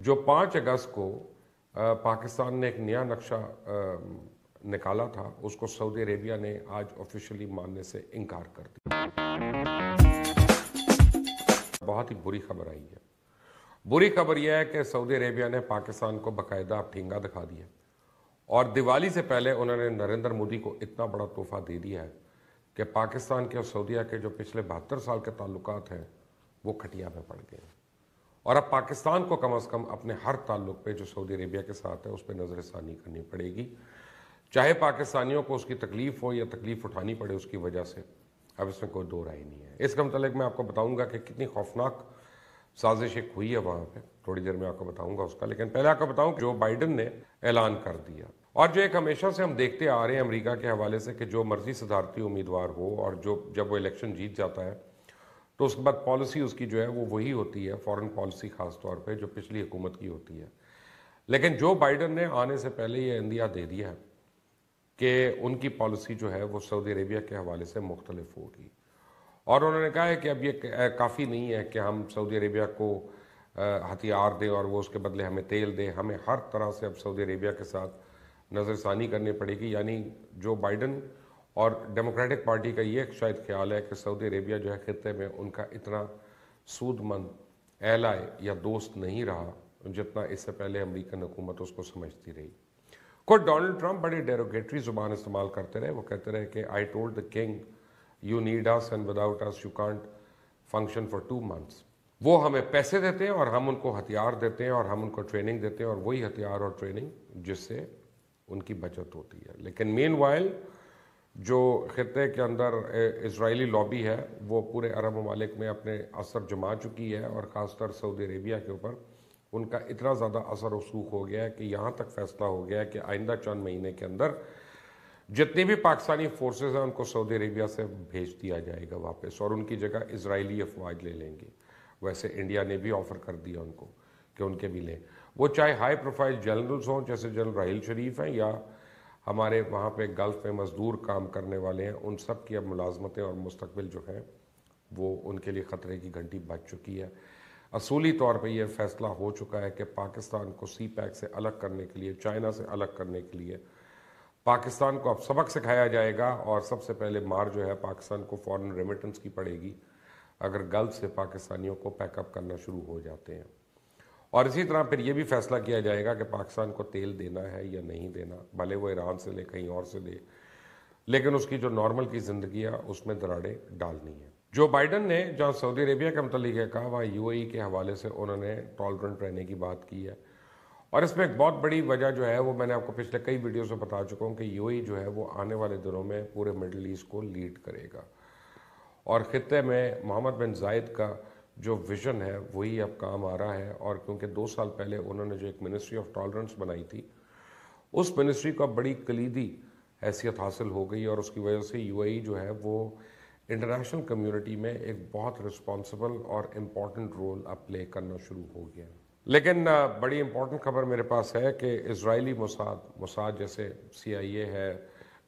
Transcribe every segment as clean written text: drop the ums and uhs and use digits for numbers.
जो 5 अगस्त को पाकिस्तान ने एक नया नक्शा निकाला था, उसको सऊदी अरेबिया ने आज ऑफिशियली मानने से इनकार कर दिया। बहुत ही बुरी खबर आई है। बुरी खबर यह है कि सऊदी अरेबिया ने पाकिस्तान को बाकायदा ठेंगा दिखा दिया और दिवाली से पहले उन्होंने नरेंद्र मोदी को इतना बड़ा तोहफा दे दिया है कि पाकिस्तान के और सऊदीया के जो पिछले 72 साल के ताल्लुकात हैं वो खटिया में पड़ गए हैं। और अब पाकिस्तान को कम से कम अपने हर ताल्लुक पे जो सऊदी अरेबिया के साथ है उस पर नज़रसानी करनी पड़ेगी, चाहे पाकिस्तानियों को उसकी तकलीफ हो या तकलीफ उठानी पड़े उसकी वजह से। अब इसमें कोई दो राय नहीं है। इसका मतलब मैं आपको बताऊंगा कि कितनी खौफनाक साजिश एक हुई है वहाँ पे, थोड़ी देर में आपको बताऊंगा उसका। लेकिन पहले आपको बताऊं जो बाइडन ने ऐलान कर दिया और जो एक हमेशा से हम देखते आ रहे हैं अमेरिका के हवाले से कि जो मर्जी सदारती उम्मीदवार हो और जो जब वो इलेक्शन जीत जाता है तो उसके बाद पॉलिसी उसकी जो है वो वही होती है, फॉरेन पॉलिसी खास तौर पे जो पिछली हुकूमत की होती है। लेकिन जो बाइडन ने आने से पहले ये इंदिया दे दिया है कि उनकी पॉलिसी जो है वो सऊदी अरेबिया के हवाले से मुख्तलिफ होगी और उन्होंने कहा है कि अब ये काफ़ी नहीं है कि हम सऊदी अरेबिया को हथियार दें और वो उसके बदले हमें तेल दें, हमें हर तरह से अब सऊदी अरेबिया के साथ नज़रसानी करनी पड़ेगी। यानी जो बाइडन और डेमोक्रेटिक पार्टी का ये शायद ख्याल है कि सऊदी अरेबिया जो है खित्ते में उनका इतना सूदमंद एलाय या दोस्त नहीं रहा जितना इससे पहले अमेरिकन हुकूमत उसको समझती रही। खुद डोनाल्ड ट्रंप बड़ी डेरोगेटरी ज़ुबान इस्तेमाल करते रहे। वो कहते रहे कि I told the king you need us and without us you can't function for 2 months। वो हमें पैसे देते हैं और हम उनको हथियार देते हैं और हम उनको ट्रेनिंग देते हैं और वही हथियार और ट्रेनिंग जिससे उनकी बचत होती है। लेकिन मीनवाइल जो खित्ते के अंदर इजरायली लॉबी है वो पूरे अरब ममालिक में अपने असर जमा चुकी है और ख़ासतर सऊदी अरेबिया के ऊपर उनका इतना ज़्यादा असर रसूख हो गया है कि यहाँ तक फैसला हो गया है कि आइंदा चंद महीने के अंदर जितनी भी पाकिस्तानी फोर्सेस हैं उनको सऊदी अरेबिया से भेज दिया जाएगा वापस और उनकी जगह इजरायली अफवाज ले लेंगे। वैसे इंडिया ने भी ऑफ़र कर दिया उनको कि उनके भी लें, वो चाहे हाई प्रोफाइल जनरल्स हों जैसे जनरल राहिल शरीफ हैं या हमारे वहाँ पे गल्फ़ में मज़दूर काम करने वाले हैं, उन सब की अब मुलाजमतें और मुस्तकबिल जो हैं वो उनके लिए ख़तरे की घंटी बज चुकी है। असूली तौर पे ये फ़ैसला हो चुका है कि पाकिस्तान को सी पैक से अलग करने के लिए, चाइना से अलग करने के लिए पाकिस्तान को अब सबक सिखाया जाएगा और सबसे पहले मार जो है पाकिस्तान को फॉरेन रेमिटेंस की पड़ेगी अगर गल्फ से पाकिस्तानियों को पैकअप करना शुरू हो जाते हैं। और इसी तरह फिर ये भी फैसला किया जाएगा कि पाकिस्तान को तेल देना है या नहीं देना, भले वो ईरान से ले कहीं और से ले, लेकिन उसकी जो नॉर्मल की ज़िंदगी है उसमें दरारें डालनी है। जो बाइडन ने जहाँ सऊदी अरेबिया के मतलब कहा वहाँ यूएई के हवाले से उन्होंने टॉलरेंट रहने की बात की है और इसमें एक बहुत बड़ी वजह जो है वो मैंने आपको पिछले कई वीडियोस में बता चुका हूँ कि यूएई जो है वो आने वाले दिनों में पूरे मिडल ईस्ट को लीड करेगा और खित्ते में मोहम्मद बिन जायद का जो विज़न है वही अब काम आ रहा है। और क्योंकि 2 साल पहले उन्होंने जो एक मिनिस्ट्री ऑफ टॉलरेंस बनाई थी उस मिनिस्ट्री को बड़ी कलीदी हैसियत हासिल हो गई और उसकी वजह से यूएई जो है वो इंटरनेशनल कम्युनिटी में एक बहुत रिस्पॉन्सिबल और इम्पॉर्टेंट रोल अब प्ले करना शुरू हो गया। लेकिन बड़ी इंपॉर्टेंट खबर मेरे पास है कि इजरायली मोसाद जैसे CIA है,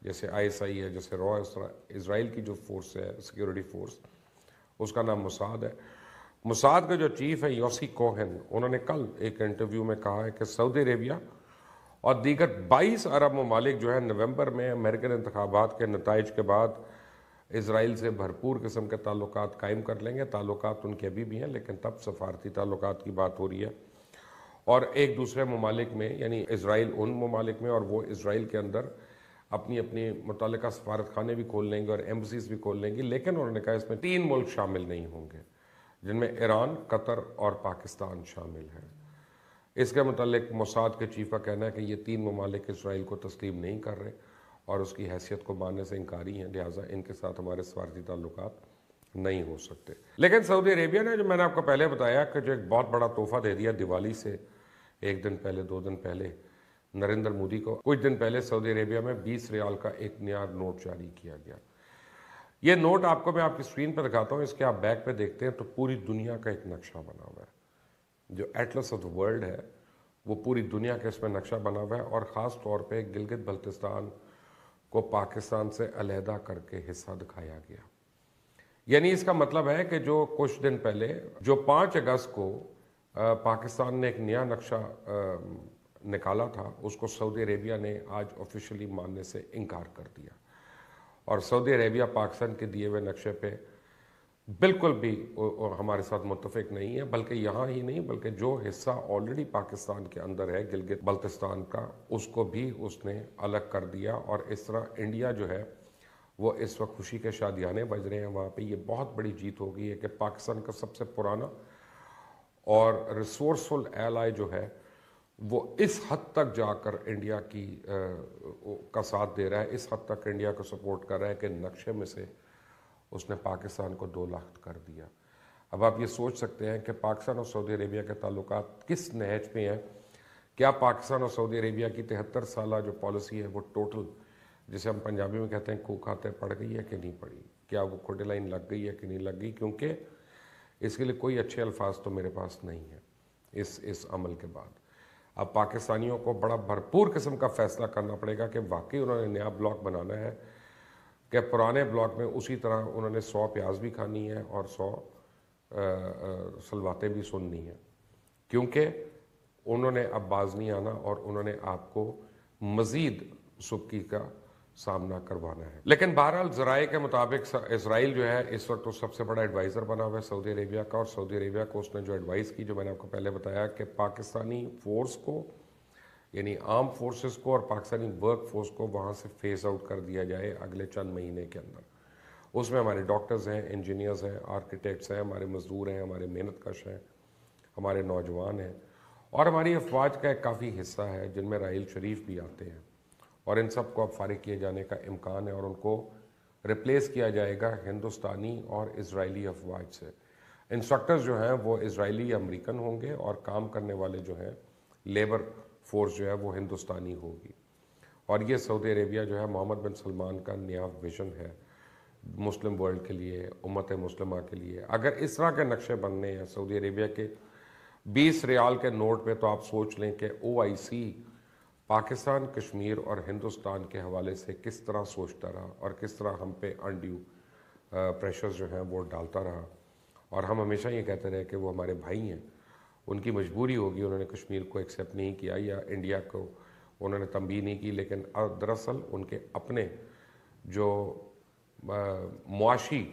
जैसे ISI है, जैसे रॉ इसराइल की जो फोर्स है सिक्योरिटी फोर्स उसका नाम मोसाद है। मोसाद का जो चीफ है योसी कोहेन, उन्होंने कल एक इंटरव्यू में कहा है कि सऊदी अरेबिया और दीगर 22 अरब ममालिक जो है नवंबर में अमेरिकन इंतखाबात के नताइज के बाद इसराइल से भरपूर किस्म के ताल्लुकात कायम कर लेंगे। ताल्लुकात उनके अभी भी हैं लेकिन तब सफारती ताल्लुकात की बात हो रही है और एक दूसरे ममालिक में यानी इसराइल उन ममालिक में और वो इसराइल के अंदर अपनी अपनी मुतल्लिका सफारत खाने भी खोल लेंगे और एम्बसीज भी खोल लेंगे। लेकिन उन्होंने कहा इसमें 3 मुल्क शामिल नहीं होंगे जिनमें ईरान, कतर और पाकिस्तान शामिल है। इसके मुतल्लिक मोसाद के चीफ का कहना है कि ये 3 ममालिक इसराइल को तस्लीम नहीं कर रहे और उसकी हैसियत को मानने से इनकारी हैं, लिहाजा इनके साथ हमारे सफारती ताल्लुकात नहीं हो सकते। लेकिन सऊदी अरेबिया ने जो मैंने आपको पहले बताया कि जो एक बहुत बड़ा तोहफा दे दिया दिवाली से 1 दिन पहले 2 दिन पहले नरेंद्र मोदी को, कुछ दिन पहले सऊदी अरेबिया में 20 रियाल का एक नया नोट जारी किया गया। ये नोट आपको मैं आपकी स्क्रीन पर दिखाता हूँ, इसके आप बैक पे देखते हैं तो पूरी दुनिया का एक नक्शा बना हुआ है। जो एटलस ऑफ द वर्ल्ड है वो पूरी दुनिया का इसमें नक्शा बना हुआ है और ख़ास तौर पे गिलगित बल्तिस्तान को पाकिस्तान से अलहदा करके हिस्सा दिखाया गया। यानी इसका मतलब है कि जो कुछ दिन पहले जो 5 अगस्त को पाकिस्तान ने एक नया नक्शा निकाला था, उसको सऊदी अरेबिया ने आज ऑफिशियली मानने से इनकार कर दिया। और सऊदी अरेबिया पाकिस्तान के दिए हुए नक्शे पे बिल्कुल भी हमारे साथ मुत्तफिक नहीं है, बल्कि यहाँ ही नहीं बल्कि जो हिस्सा ऑलरेडी पाकिस्तान के अंदर है गिलगित बल्तिस्तान का, उसको भी उसने अलग कर दिया। और इस तरह इंडिया जो है वो इस वक्त खुशी के शादियाने बज रहे हैं वहाँ पे। ये बहुत बड़ी जीत हो गई है कि पाकिस्तान का सबसे पुराना और रिसोर्सफुल एलाई जो है वो इस हद तक जाकर इंडिया की का साथ दे रहा है, इस हद तक इंडिया को सपोर्ट कर रहा है कि नक्शे में से उसने पाकिस्तान को 2 लाख कर दिया। अब आप ये सोच सकते हैं कि पाकिस्तान और सऊदी अरेबिया के ताल्लुकात किस नहज पे हैं। क्या पाकिस्तान और सऊदी अरेबिया की 73 साल जो पॉलिसी है वो टोटल, जिसे हम पंजाबी में कहते हैं कू खाते, पड़ गई है कि नहीं पड़ी? क्या वो खोटे लाइन लग गई है कि नहीं लग गई? क्योंकि इसके लिए कोई अच्छे अल्फाज तो मेरे पास नहीं है इस अमल के बाद। अब पाकिस्तानियों को बड़ा भरपूर किस्म का फैसला करना पड़ेगा कि वाकई उन्होंने नया ब्लॉक बनाना है कि पुराने ब्लॉक में उसी तरह उन्होंने 100 प्याज भी खानी है और 100 सलवातें भी सुननी है, क्योंकि उन्होंने अब बाज नहीं आना और उन्होंने आपको मज़ीद सुबकी का सामना करवाना है। लेकिन बहरहाल ज़राए के मुताबिक इसराइल जो है इस वक्त तो सबसे बड़ा एडवाइज़र बना हुआ है सऊदी अरेबिया का, और सऊदी अरेबिया को उसने जो एडवाइस की, जो मैंने आपको पहले बताया कि पाकिस्तानी फोर्स को, यानी आर्म फोर्सेस को और पाकिस्तानी वर्क फोर्स को वहाँ से फेस आउट कर दिया जाए अगले चंद महीने के अंदर। उसमें हमारे डॉक्टर्स हैं, इंजीनियर्स हैं, आर्किटेक्ट्स हैं, हमारे मजदूर हैं, हमारे मेहनत कश हैं, हमारे नौजवान हैं, और हमारी अफवाज का एक काफ़ी हिस्सा है जिनमें राहील शरीफ भी आते हैं। और इन सब को अब फारिग किए जाने का इम्कान है और उनको रिप्लेस किया जाएगा हिंदुस्तानी और इजरायली अफवाज से। इंस्ट्रक्टर्स जो हैं वो इजरायली अमेरिकन होंगे और काम करने वाले जो हैं लेबर फोर्स जो है वो हिंदुस्तानी होगी। और ये सऊदी अरेबिया जो है मोहम्मद बिन सलमान का नया विज़न है मुस्लिम वर्ल्ड के लिए, उम्मत मुस्लिमा के लिए। अगर इस तरह के नक्शे बनने हैं सऊदी अरेबिया के 20 रियाल के नोट पे, तो आप सोच लें कि OIC पाकिस्तान, कश्मीर और हिंदुस्तान के हवाले से किस तरह सोचता रहा और किस तरह हम पे अनड्यू प्रेशर्स जो हैं वो डालता रहा। और हम हमेशा ये कहते रहे कि वो हमारे भाई हैं, उनकी मजबूरी होगी, उन्होंने कश्मीर को एक्सेप्ट नहीं किया या इंडिया को उन्होंने तंबीह नहीं की, लेकिन दरअसल उनके अपने जो मुआशी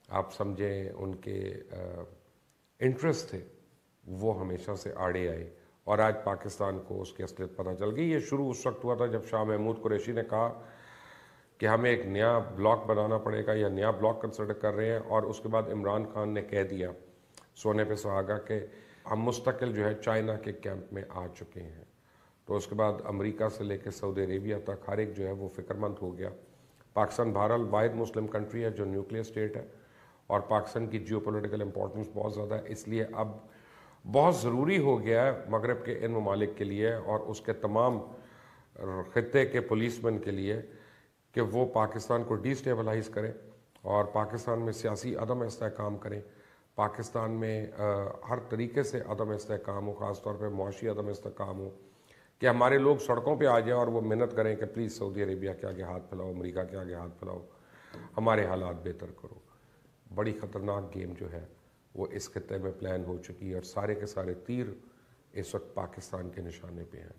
आप समझें उनके इंटरेस्ट थे वो हमेशा से आड़े आए। और आज पाकिस्तान को उसकी असलियत पता चल गई। ये शुरू उस वक्त हुआ था जब शाह महमूद कुरैशी ने कहा कि हमें एक नया ब्लॉक बनाना पड़ेगा या नया ब्लॉक कंसिडर कर रहे हैं, और उसके बाद इमरान खान ने कह दिया सोने पे सुहागा कि हम मुस्तकिल जो है चाइना के कैंप में आ चुके हैं। तो उसके बाद अमेरिका से लेकर सऊदी अरेबिया तक हर एक जो है वो फिक्रमंद हो गया। पाकिस्तान बहरहाल वाहिद मुस्लिम कंट्री है जो न्यूक्लियर स्टेट है, और पाकिस्तान की जियोपॉलिटिकल इंपॉर्टेंस बहुत ज़्यादा है। इसलिए अब बहुत ज़रूरी हो गया है मगरब के इन ममालिक के लिए और उसके तमाम ख़ित्ते के पुलिसमैन के लिए कि वो पाकिस्तान को डिस्टेबलाइज करें और पाकिस्तान में सियासी अदम इस्तेहकाम करें, पाकिस्तान में हर तरीके से अदम इस्तेहकाम हो, ख़ास तौर पे मुआशी अदम इस्तेहकाम हो, कि हमारे लोग सड़कों पे आ जाएं और वो मिन्नत करें कि प्लीज़ सऊदी अरेबिया के आगे हाथ फैलाओ, अमेरिका के आगे हाथ फैलाओ, हमारे हालात बेहतर करो। बड़ी ख़तरनाक गेम जो है वो इस खित्ते में प्लान हो चुकी है और सारे के सारे तीर इस वक्त पाकिस्तान के निशाने पे हैं।